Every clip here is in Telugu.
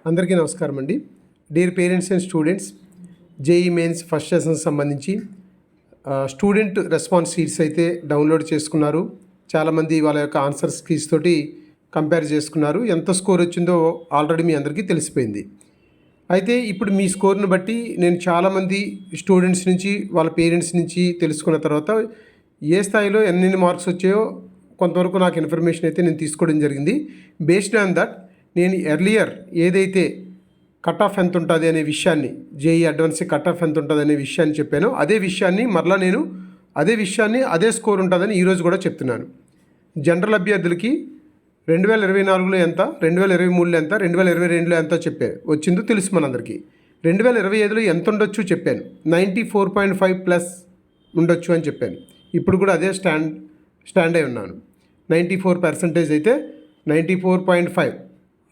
అందరికీ నమస్కారం అండి. Dear parents and students, JEE mains first session సంబంధించి స్టూడెంట్ రెస్పాన్స్ షీట్స్ అయితే డౌన్లోడ్ చేసుకున్నారు. చాలామంది వాళ్ళ యొక్క ఆన్సర్స్ కీస్ తోటి కంపేర్ చేసుకున్నారు. ఎంత స్కోర్ వచ్చిందో ఆల్రెడీ మీ అందరికీ తెలిసిపోయింది. అయితే ఇప్పుడు మీ స్కోర్ని బట్టి నేను చాలామంది స్టూడెంట్స్ నుంచి వాళ్ళ పేరెంట్స్ నుంచి తెలుసుకున్న తర్వాత ఏ స్థాయిలో ఎన్ని మార్క్స్ వచ్చాయో కొంతవరకు నాకు ఇన్ఫర్మేషన్ అయితే నేను తీసుకోవడం జరిగింది. బేస్డ్ ఆన్ దట్ నేను ఎర్లియర్ ఏదైతే కట్ ఆఫ్ ఎంత ఉంటుంది అనే విషయాన్ని, జేఈ అడ్వాన్స్ కట్ ఆఫ్ ఎంత ఉంటుంది అనే విషయాన్ని చెప్పానో అదే విషయాన్ని మరలా నేను అదే స్కోర్ ఉంటుందని ఈరోజు కూడా చెప్తున్నాను. జనరల్ అభ్యర్థులకి 2024లో ఎంత, 2023లో ఎంత, 2022లో ఎంత వచ్చిందో తెలుసు మనందరికీ. 2025లో ఎంత ఉండొచ్చు చెప్పాను. 94.5 ప్లస్ ఉండొచ్చు అని చెప్పాను. ఇప్పుడు కూడా అదే స్టాండ్ అయి ఉన్నాను. 94% అయితే 94.5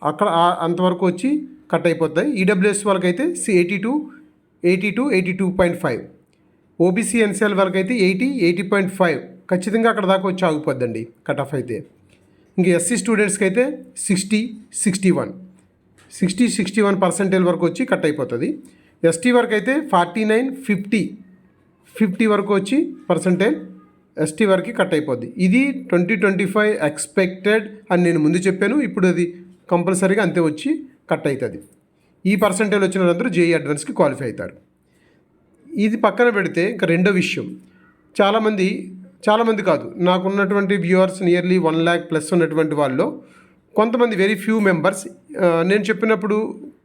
అక్కడ అంతవరకు వచ్చి కట్ అయిపోతాయి. ఈడబ్ల్యూఎస్ వాళ్ళకైతే 82.5, ఓబీసీ ఎన్సీఎల్ వాళ్ళకైతే 80.5 ఖచ్చితంగా అక్కడ దాకా వచ్చి ఆగిపోద్దండి కట్ ఆఫ్ అయితే. ఇంక ఎస్సీ స్టూడెంట్స్కి అయితే 61% వరకు వచ్చి కట్ అయిపోతుంది. ఎస్టీ వరకు అయితే 49, 50 వరకు వచ్చి పర్సెంటేజ్ ఎస్టీ వరకు కట్ అయిపోద్ది. ఇది 2025 ఎక్స్పెక్టెడ్ అని నేను ముందు చెప్పాను. ఇప్పుడు అది కంపల్సరీగా అంతే వచ్చి కట్ అవుతుంది. ఈ పర్సెంటేజ్ వచ్చిన వాళ్ళందరూ జేఈ అడ్వాన్స్కి క్వాలిఫై అవుతారు. ఇది పక్కన పెడితే ఇంకా రెండో విషయం, చాలామంది కాదు, నాకున్నటువంటి వ్యూవర్స్ నియర్లీ 1 lakh ప్లస్ ఉన్నటువంటి వాళ్ళు కొంతమంది వెరీ ఫ్యూ మెంబర్స్ నేను చెప్పినప్పుడు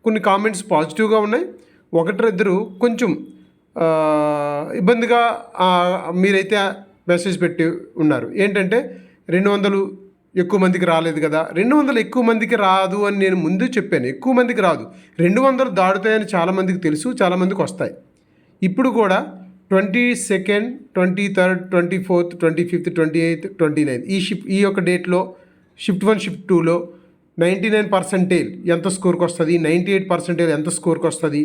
కొన్ని కామెంట్స్ పాజిటివ్గా ఉన్నాయి, ఒకరిద్దరు కొంచెం ఇబ్బందిగా మీరైతే మెసేజ్ పెట్టి ఉన్నారు. ఏంటంటే 200 ఎక్కువ మందికి రాలేదు కదా, 200 ఎక్కువ మందికి రాదు అని నేను ముందు చెప్పాను. ఎక్కువ మందికి రాదు, 200 దాడుతాయని చాలామందికి తెలుసు, చాలామందికి వస్తాయి. ఇప్పుడు కూడా 22nd, 23rd, 24th, 25th, 28th, 29th ఈ యొక్క డేట్లో షిఫ్ట్ 1, షిఫ్ట్ 2లో 99% ఎంత స్కోర్కి వస్తుంది, 98% ఎంత స్కోర్కి వస్తుంది,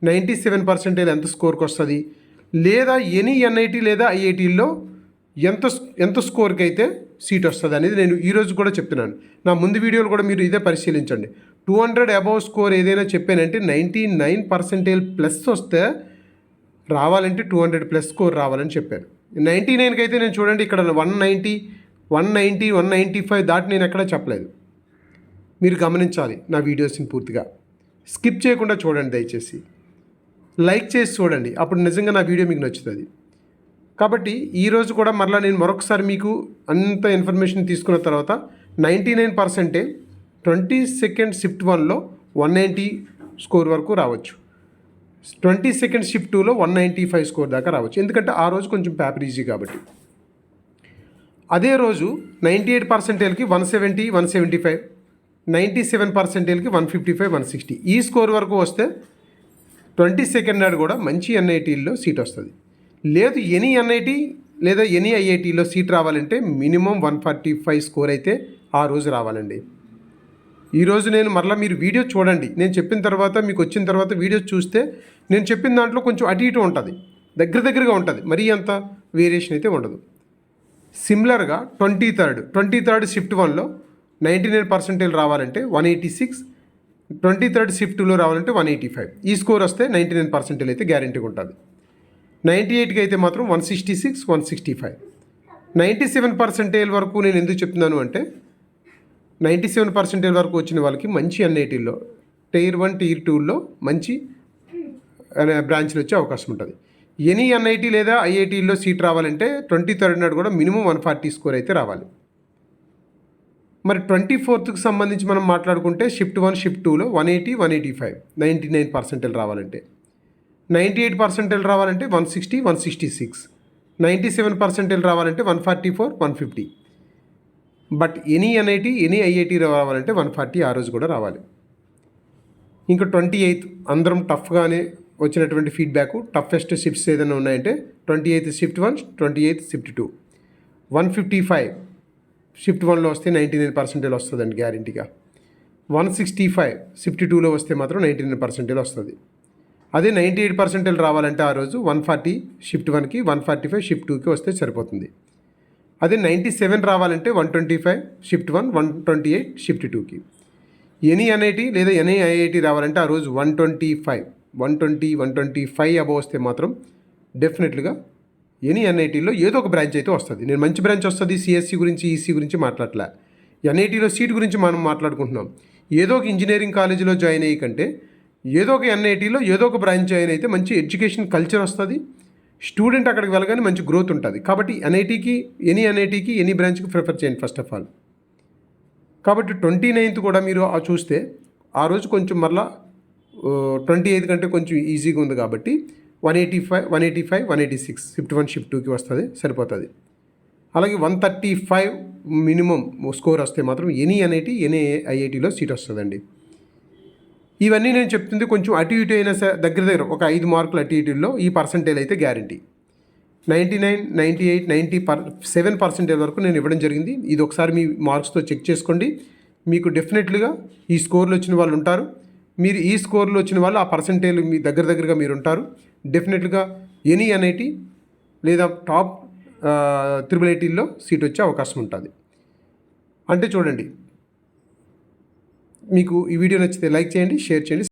97% ఎంత స్కోర్కి వస్తుంది, లేదా ఎనీ ఎన్ఐటీ లేదా ఐఐటీల్లో ఎంత స్కోర్కి అయితే సీట్ వస్తుంది అనేది నేను ఈరోజు కూడా చెప్తున్నాను. నా ముందు వీడియోలు కూడా మీరు ఇదే పరిశీలించండి. 200 అబౌవ్ స్కోర్ ఏదైనా చెప్పానంటే 99% ప్లస్ వస్తే రావాలంటే 200 ప్లస్ స్కోర్ రావాలని చెప్పాను. 99కి అయితే నేను చూడండి ఇక్కడ 190, 195 దాటి నేను ఎక్కడా చెప్పలేదు. మీరు గమనించాలి నా వీడియోస్ని పూర్తిగా స్కిప్ చేయకుండా చూడండి, దయచేసి లైక్ చేసి చూడండి, అప్పుడు నిజంగా నా వీడియో మీకు నచ్చుతుంది. కాబట్టి ఈరోజు కూడా మరలా నేను మరొకసారి మీకు అంత ఇన్ఫర్మేషన్ తీసుకున్న తర్వాత 99% 22nd షిఫ్ట్ 1లో 190 స్కోర్ వరకు రావచ్చు, 22nd షిఫ్ట్ 2లో 195 స్కోర్ దాకా రావచ్చు. ఎందుకంటే ఆ రోజు కొంచెం పేపర్ ఈజీ కాబట్టి. అదే రోజు 98%కి 170, 175, 97%కి 155, 160 ఈ స్కోర్ వరకు వస్తే 22nd నాడు కూడా మంచి ఎన్ఐటీల్లో సీట్ వస్తుంది. లేదు ఎనీ ఎన్ఐటీ లేదా ఎనీ ఐఐటీలో సీట్ రావాలంటే మినిమం 145 స్కోర్ అయితే ఆ రోజు రావాలండి. ఈరోజు నేను మరలా మీరు వీడియో చూడండి, నేను చెప్పిన తర్వాత మీకు వచ్చిన తర్వాత వీడియో చూస్తే నేను చెప్పిన దాంట్లో కొంచెం అటు ఇటు ఉంటుంది, దగ్గరగా ఉంటుంది, మరీ అంత వేరియేషన్ అయితే ఉండదు. సిమిలర్గా 23rd షిఫ్ట్ 1లో 99% రావాలంటే 186, 23rd షిఫ్ట్ 2లో రావాలంటే 185 ఈ స్కోర్ వస్తే 99% అయితే గ్యారెంటీగా ఉంటుంది. 98కి అయితే మాత్రం 166, 165, 97% వరకు నేను ఎందుకు చెప్తున్నాను అంటే 97% వరకు వచ్చిన వాళ్ళకి మంచి ఎన్ఐటీల్లో Tier 1, Tier 2లో మంచి బ్రాంచ్లు వచ్చే అవకాశం ఉంటుంది. ఎనీ ఎన్ఐటీ లేదా ఐఐటీల్లో సీట్ రావాలంటే 23rd నాడు కూడా మినిమం 140 స్కోర్ అయితే రావాలి. మరి 24th సంబంధించి మనం మాట్లాడుకుంటే షిఫ్ట్ 1, షిఫ్ట్ 2లో 180, 185 99% రావాలంటే, 98% రావాలంటే 160, 166, 97% రావాలంటే 144, 150. But any NIT any IIT రావాలంటే 140 ఆ రోజు కూడా రావాలి. ఇంకా 28th అందరం టఫ్గానే వచ్చినటువంటి ఫీడ్బ్యాక్, టఫెస్ట్ షిఫ్ట్స్ ఏదైనా ఉన్నాయంటే 28th shift 1, 28th shift 2, 155 shift 1లో వస్తే 99% వస్తుందండి గ్యారెంటీగా. 165 షిఫ్ట్ 2లో వస్తే మాత్రం 99% వస్తుంది. అదే 98% రావాలంటే ఆ రోజు 140 షిఫ్ట్ 1కి, 145 షిఫ్ట్ 2కి వస్తే సరిపోతుంది. అదే 97 రావాలంటే 125 షిఫ్ట్ 1, 128 షిఫ్ట్ 2కి. ఎనీ ఎన్ఐటి లేదా ఎనీ ఐఐటి రావాలంటే ఆ రోజు 125 అబవ్ వస్తే మాత్రం డెఫినెట్లుగా ఎనీ ఎన్ఐటీలో ఏదో ఒక బ్రాంచ్ అయితే వస్తుంది. నేను మంచి బ్రాంచ్ వస్తుంది సిఎస్సి గురించి ఈసీ గురించి మాట్లాడలే, ఎన్ఐటీలో సీట్ గురించి మనం మాట్లాడుకుంటున్నాం. ఏదో ఒక ఇంజనీరింగ్ కాలేజీలో జాయిన్ అయ్యి కంటే ఏదో ఒక ఎన్ఐటీలో ఏదో ఒక బ్రాంచ్ జాయిన్ అయితే మంచి ఎడ్యుకేషన్ కల్చర్ వస్తుంది, స్టూడెంట్ అక్కడికి వెళ్ళగానే మంచి గ్రోత్ ఉంటుంది. కాబట్టి ఎన్ఐటీకి ఎనీ బ్రాంచ్కి ప్రిఫర్ చేయండి ఫస్ట్ ఆఫ్ ఆల్. కాబట్టి 29th కూడా మీరు చూస్తే ఆ రోజు కొంచెం మరలా 28 కంటే కొంచెం ఈజీగా ఉంది కాబట్టి 185, 186 షిఫ్ట్ 1 షిఫ్ట్ 2కి వస్తుంది, సరిపోతుంది. అలాగే 135 మినిమం స్కోర్ వస్తే మాత్రం ఎనీ ఐఐటీలో సీట్ వస్తుందండి. ఇవన్నీ నేను చెప్తుంది కొంచెం అటు ఇటు అయినా దగ్గర ఒక 5 మార్కులు అటు ఇటుల్లో ఈ పర్సంటేజ్ అయితే గ్యారంటీ. 99, 98, 97% వరకు నేను ఇవ్వడం జరిగింది. ఇది ఒకసారి మీ మార్క్స్తో చెక్ చేసుకోండి. మీకు డెఫినెట్లీగా ఈ స్కోర్లు వచ్చిన వాళ్ళు ఉంటారు. మీరు ఈ స్కోర్లు వచ్చిన వాళ్ళు ఆ పర్సంటేజ్ మీ దగ్గరగా మీరు ఉంటారు. డెఫినెట్గా ఎనీ ఎన్ఐటి లేదా టాప్ IIITలో సీట్ వచ్చే అవకాశం ఉంటుంది. అంటే చూడండి, మీకు ఈ వీడియో నచ్చితే లైక్ చేయండి, షేర్ చేయండి.